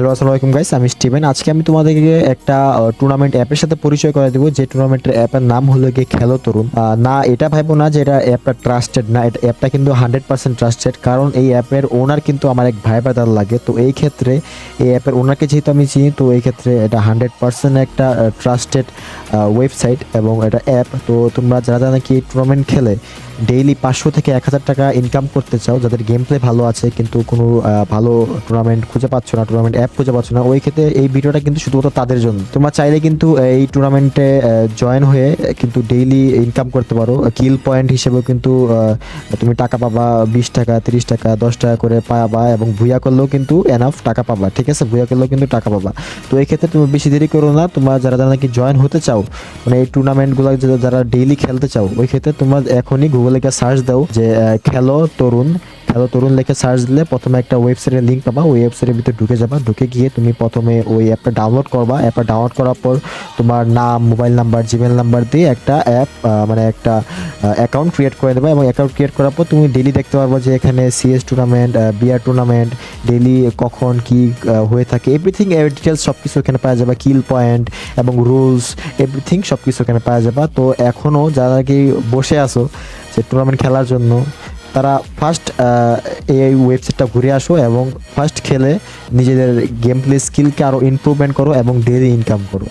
Hello আসসালামু আলাইকুম guys, আমি স্টিভেন। আজকে আমি তোমাদেরকে একটা টুর্নামেন্ট অ্যাপের সাথে পরিচয় করে দেবো, যে টুর্নামেন্টের অ্যাপের নাম হলো গিয়ে খেলো তরুণ। না, এটা ভাববো না যে এটা অ্যাপটা ট্রাস্টেড না, এটা অ্যাপটা কিন্তু 100% ট্রাস্টেড, কারণ এই অ্যাপের ওনার কিন্তু আমার এক ভাই ব্রাদার লাগে। তো এই ক্ষেত্রে এই অ্যাপের ওনারকে যেহেতু আমি চিনি, তো এই ক্ষেত্রে এটা 100% একটা ট্রাস্টেড ওয়েবসাইট এবং এটা অ্যাপ। তো তোমরা যারা নাকি টুর্নামেন্ট খেলে ডেইলি 500 থেকে 1000 টাকা ইনকাম করতে চাও, যাদের গেম প্লে ভালো আছে কিন্তু কোনো ভালো টুর্নামেন্ট খুঁজে পাচ্ছ না, টুর্নামেন্ট অ্যাপ খুঁজে পাচ্ছ না, ওই ক্ষেত্রে এই ভিডিওটা কিন্তু শুধুমাত্র তাদের জন্য। তোমরা চাইলে কিন্তু এই টুর্নামেন্টে জয়েন হয়ে কিন্তু ডেইলি ইনকাম করতে পারো। কিল পয়েন্ট হিসেবেও কিন্তু তুমি টাকা পাবা, 20 টাকা, 30 টাকা, 10 টাকা করে পাবা, এবং ভুয়া করলেও কিন্তু এনাফ টাকা পাবা। ঠিক আছে, ভুয়া করলেও কিন্তু টাকা পাবা। তো এই ক্ষেত্রে তুমি বেশি দেরি করো না, তোমরা যারা যারা নাকি জয়েন হতে চাও, মানে এই টুর্নামেন্টগুলো যারা ডেইলি খেলতে চাও, ওই ক্ষেত্রে তোমরা এখনই গুগলে গিয়ে সার্চ দাও যে খেলো তরুণ। খেলো তরুণ লিখে সার্চ দিলে প্রথমে একটা ওয়েবসাইটের লিঙ্ক পাবা, ওই ওয়েবসাইটের ভিতরে ঢুকে যাবা। ঢুকে গিয়ে তুমি প্রথমে ওই অ্যাপটা ডাউনলোড করবা। অ্যাপটা ডাউনলোড করার পর তোমার নাম, মোবাইল নাম্বার, জিমেল নাম্বার দিয়ে একটা অ্যাপ মানে একটা অ্যাকাউন্ট ক্রিয়েট করে দেবা, এবং অ্যাকাউন্ট ক্রিয়েট করার পর তুমি ডেইলি দেখতে পারবো যে এখানে CS tournament, BR tournament, daily কখন কি হয়ে থাকে, এভরিথিং ডিটেলস সব কিছু এখানে পাওয়া যাবে। কিল পয়েন্ট এবং রুলস, এভরিথিং সব কিছু এখানে পাওয়া যাবে। তো এখনও যারা কি বসে আসো যে টুর্নামেন্ট খেলার জন্য, তারা ফার্স্ট এই ওয়েবসাইটটা ঘুরে আসো এবং ফার্স্ট খেলে নিজেদের গেম প্লে স্কিলকে আরও ইমপ্রুভমেন্ট করো এবং ডেইলি ইনকাম করো।